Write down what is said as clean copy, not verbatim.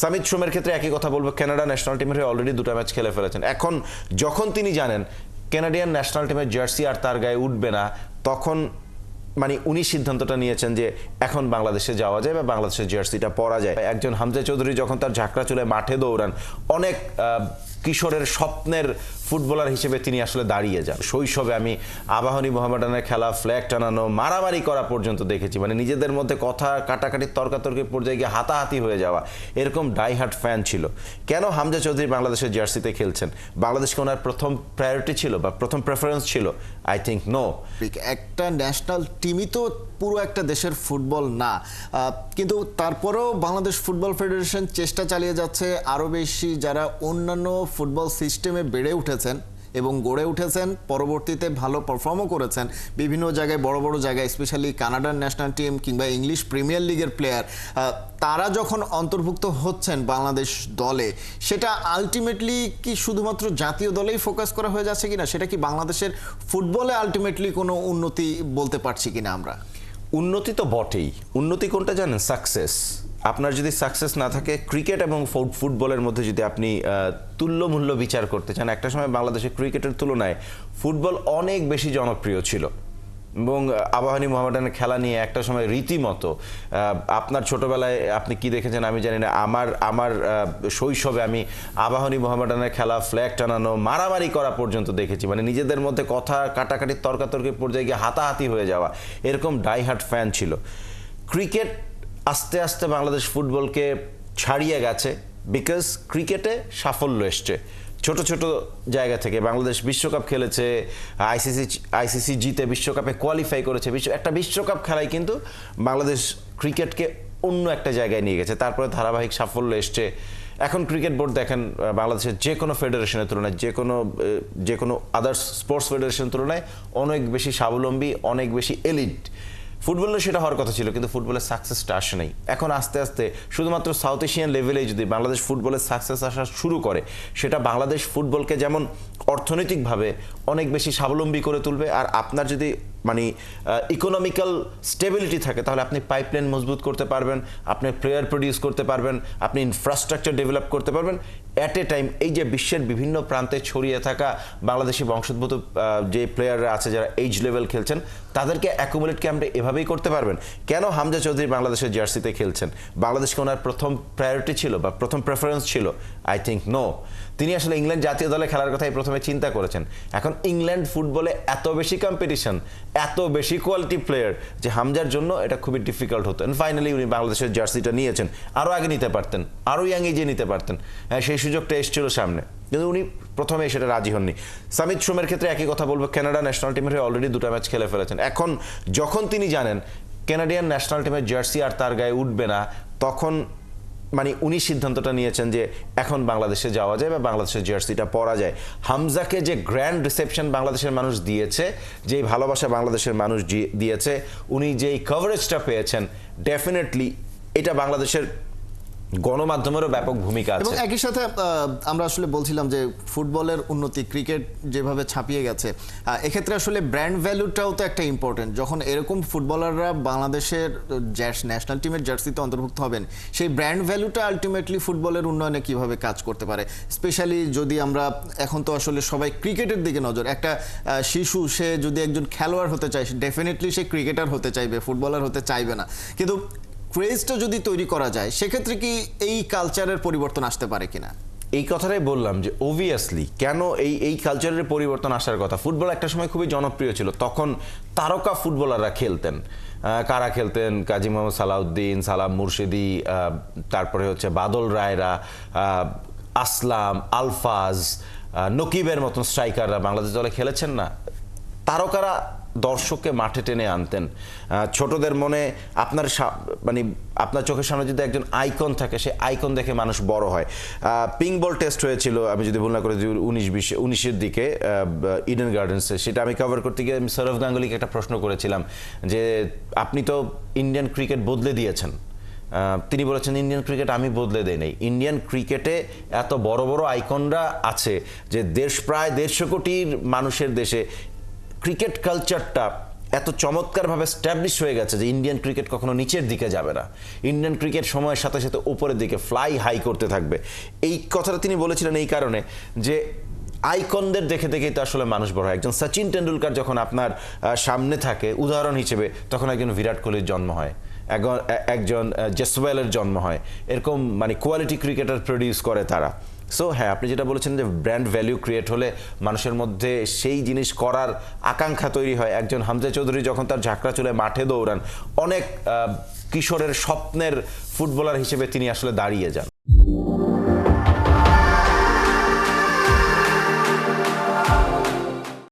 সামিত সোমের ক্ষেত্রে একই কথা বলবো। কানাডা ন্যাশনাল টিমের হয়ে অলরেডি দুটো ম্যাচ খেলে ফেলেছেন। এখন যখন তিনি জানেন কানাডিয়ান ন্যাশনাল টিমের জার্সি আর তার গায়ে উঠবে না, তখন উনি সিদ্ধান্তটা নিয়েছেন যে এখন বাংলাদেশে যাওয়া যায় বা বাংলাদেশের জার্সিটা পরা যায়। একজন হামজা চৌধুরী যখন তার ঝাঁকড়া চুলে মাঠে দৌড়ান, অনেক কিশোরের স্বপ্নের ফুটবলার হিসেবে তিনি আসলে দাঁড়িয়ে যান। শৈশবে আমি আবাহনী মোহামেডানের খেলা, ফ্ল্যাগ টানানো, মারামারি করা পর্যন্ত দেখেছি। নিজেদের মধ্যে কথা কাটাকাটি, তর্কাতর্কির পর্যায়ে গিয়ে হাতাহাতি হয়ে যাওয়া, এরকম ডাইহার্ট ফ্যান ছিল। কেন হামজা চৌধুরী বাংলাদেশের জার্সিতে খেলছেন? বাংলাদেশকে ওনার প্রথম প্রায়োরিটি ছিল বা প্রথম প্রেফারেন্স ছিল? I think no. একটা ন্যাশনাল টিমই তো পুরো একটা দেশের ফুটবল না, কিন্তু তারপরেও বাংলাদেশ ফুটবল ফেডারেশন চেষ্টা চালিয়ে যাচ্ছে আরও বেশি যারা অন্যান্য ফুটবল সিস্টেমে বেড়ে উঠেছেন এবং গড়ে উঠেছেন, পরবর্তীতে ভালো পারফর্মও করেছেন বিভিন্ন জায়গায়, বড় বড় জায়গায়, স্পেশালি কানাডার ন্যাশনাল টিম কিংবা ইংলিশ প্রিমিয়ার লিগের প্লেয়ার, তারা যখন অন্তর্ভুক্ত হচ্ছেন বাংলাদেশ দলে, সেটা আলটিমেটলি কি শুধুমাত্র জাতীয় দলেই ফোকাস করা হয়ে যাচ্ছে কিনা? সেটা কি বাংলাদেশের ফুটবলে আলটিমেটলি কোনো উন্নতি বলতে পারছি কিনা আমরা? উন্নতি তো বটেই। উন্নতি কোনটা জানেন? সাকসেস। আপনার যদি সাকসেস না থাকে, ক্রিকেট এবং ফুটবলের মধ্যে যদি আপনি তুল্যমূল্য বিচার করতে চান, একটা সময় বাংলাদেশের ক্রিকেটের তুলনায় ফুটবল অনেক বেশি জনপ্রিয় ছিল এবং আবাহনী মোহামেডানের খেলা নিয়ে একটা সময় রীতিমতো, আপনার ছোটবেলায় আপনি কি দেখেছেন আমি জানি না, আমার শৈশবে আমি আবাহনী মোহামেডানের খেলা, ফ্ল্যাগ টানানো, মারামারি করা পর্যন্ত দেখেছি। নিজেদের মধ্যে কথা কাটাকাটি, তর্কাতর্কির পর্যায়ে গিয়ে হাতাহাতি হয়ে যাওয়া, এরকম ডাইহার্ট ফ্যান ছিল। ক্রিকেট আস্তে আস্তে বাংলাদেশ ফুটবলকে ছাড়িয়ে গেছে, বিকজ ক্রিকেটে সাফল্য এসছে ছোট ছোট জায়গা থেকে। বাংলাদেশ বিশ্বকাপ খেলেছে, আইসিসি জিতে বিশ্বকাপে কোয়ালিফাই করেছে। একটা বিশ্বকাপ খেলায় কিন্তু বাংলাদেশ ক্রিকেটকে অন্য একটা জায়গায় নিয়ে গেছে। তারপরে ধারাবাহিক সাফল্য এসছে। এখন ক্রিকেট বোর্ড দেখেন বাংলাদেশের যে কোনো ফেডারেশনের তুলনায়, যে কোনো আদার্স স্পোর্টস ফেডারেশনের তুলনায় অনেক বেশি স্বাবলম্বী, অনেক বেশি এলিট। ফুটবলে সেটা হওয়ার কথা ছিল, কিন্তু ফুটবলের সাকসেসটা আসে নাই। এখন আস্তে আস্তে শুধুমাত্র সাউথ এশিয়ান লেভেলেই যদি বাংলাদেশ ফুটবলের সাকসেস আসা শুরু করে, সেটা বাংলাদেশ ফুটবলকে যেমন অর্থনৈতিকভাবে অনেক বেশি স্বাবলম্বী করে তুলবে, আর আপনার যদি ইকোনমিক্যাল স্টেবিলিটি থাকে, তাহলে আপনি পাইপলাইন মজবুত করতে পারবেন, আপনি প্লেয়ার প্রডিউস করতে পারবেন, আপনি ইনফ্রাস্ট্রাকচার ডেভেলপ করতে পারবেন অ্যাট এ টাইম। এই যে বিশ্বের বিভিন্ন প্রান্তে ছড়িয়ে থাকা বাংলাদেশি বংশোদ্ভূত যে প্লেয়াররা আছে, যারা এইজ লেভেল খেলছেন, তাদেরকে অ্যাকুমুলেট কি আমরা এভাবেই করতে পারবেন? কেন হামজা চৌধুরী বাংলাদেশের জার্সিতে খেলছেন? বাংলাদেশকে ওনার প্রথম প্রায়োরিটি ছিল বা প্রথম প্রেফারেন্স ছিল? I think no. তিনি আসলে ইংল্যান্ড জাতীয় দলে খেলার কথাই প্রথমে চিন্তা করেছেন। এখন ইংল্যান্ড ফুটবলে এত বেশি কম্পিটিশন, এত বেশি কোয়ালিটি প্লেয়ার, যে হামজার জন্য এটা খুবই ডিফিকাল্ট হতো। ফাইনালি উনি বাংলাদেশের জার্সিটা নিয়েছেন। আরও আগে নিতে পারতেন, আরও ইয়াং এজে নিতে পারতেন, হ্যাঁ, সেই সুযোগটা এসেছিল সামনে, কিন্তু উনি প্রথমে সেটা রাজি হননি। সামিত সোমের ক্ষেত্রে একই কথা বলবো। কানাডা ন্যাশনাল টিমের হয়ে অলরেডি দুটো ম্যাচ খেলে ফেলেছেন। এখন যখন তিনি জানেন কানাডিয়ান ন্যাশনাল টিমের জার্সি আর তার গায়ে উঠবে না, তখন উনি সিদ্ধান্তটা নিয়েছেন যে এখন বাংলাদেশে যাওয়া যায় বা বাংলাদেশের জার্সিটা পরা যায়। হামজাকে যে গ্র্যান্ড রিসেপশন বাংলাদেশের মানুষ দিয়েছে, যেই ভালোবাসা বাংলাদেশের মানুষ দিয়েছে, উনি যেই কভারেজটা পেয়েছেন, ডেফিনেটলি এটা বাংলাদেশের গণমাধ্যমেরও ব্যাপক ভূমিকা আছে। এবং একই সাথে আমরা আসলে বলছিলাম যে ফুটবলের উন্নতি, ক্রিকেট যেভাবে ছাপিয়ে গেছে, এক্ষেত্রে আসলে ব্র্যান্ড ভ্যালুটাও তো একটা ইম্পর্টেন্ট। যখন এরকম ফুটবলাররা বাংলাদেশের ন্যাশনাল টিমের জার্সিতে অন্তর্ভুক্ত হবেন, সেই ব্র্যান্ড ভ্যালুটা আলটিমেটলি ফুটবলের উন্নয়নে কিভাবে কাজ করতে পারে? স্পেশালি যদি আমরা, এখন তো আসলে সবাই ক্রিকেটের দিকে নজর, একটা শিশু সে যদি একজন খেলোয়াড় হতে চায়, ডেফিনেটলি সে ক্রিকেটার হতে চাইবে, ফুটবলার হতে চাইবে না। কিন্তু ক্রেজটা যদি তৈরি করা যায়, সেক্ষেত্রে কি এই কালচারের পরিবর্তন আসতে পারে কিনা? এই কথাটাই বললাম যে অবভিয়াসলি কেন এই কালচারের পরিবর্তন আসার কথা। ফুটবল একটা সময় খুবই জনপ্রিয় ছিল, তখন তারকা ফুটবলাররা খেলতেন। কারা খেলতেন? কাজী মোহাম্মদ সালাউদ্দিন, সালাম মুর্শিদি, তারপরে হচ্ছে বাদল রায়রা, আসলাম, আলফাজ, নকিবের মতন স্ট্রাইকাররা বাংলাদেশ দলে খেলেছেন না? তারকারা দর্শককে মাঠে টেনে আনতেন। ছোটদের মনে আপনার চোখের সামনে যদি একজন আইকন থাকে, সে আইকন দেখে মানুষ বড় হয়। পিঙ্ক বল টেস্ট হয়েছিল, আমি যদি ভুল না করে, 19-20-19-এর দিকে ইডেন গার্ডেন্সে। সেটা আমি কভার করতে গিয়ে আমি সৌরভ গাঙ্গুলিকে একটা প্রশ্ন করেছিলাম যে আপনি তো ইন্ডিয়ান ক্রিকেট বদলে দিয়েছেন। তিনি বলেছেন ইন্ডিয়ান ক্রিকেট আমি বদলে দেই নাই। ইন্ডিয়ান ক্রিকেটে এত বড় বড় আইকনরা আছে যে প্রায় 150 কোটির মানুষের দেশে ক্রিকেট কালচারটা এত চমৎকারভাবে স্ট্যাবলিশ হয়ে গেছে যে ইন্ডিয়ান ক্রিকেট কখনো নিচের দিকে যাবে না, ইন্ডিয়ান ক্রিকেট সময়ের সাথে সাথে উপরের দিকে ফ্লাই হাই করতে থাকবে। এই কথাটা তিনি বলেছিলেন এই কারণে যে আইকনদের দেখে দেখেই তো আসলে মানুষ বড় হয়। একজন সচিন টেন্ডুলকার যখন আপনার সামনে থাকে উদাহরণ হিসেবে, তখন একজন বিরাট কোহলির জন্ম হয়, একজন জেসওয়েলের জন্ম হয়, এরকম মানে কোয়ালিটি ক্রিকেটার প্রডিউস করে তারা। সো হ্যাঁ, আপনি যেটা বলেছেন যে ব্র্যান্ড ভ্যালু ক্রিয়েট হলে মানুষের মধ্যে সেই জিনিস করার আকাঙ্ক্ষা তৈরি হয়। একজন হামজা চৌধুরী যখন তার ঝাঁকড়া চুলে মাঠে দৌড়ান, অনেক কিশোরের স্বপ্নের ফুটবলার হিসেবে তিনি আসলে দাঁড়িয়ে যান।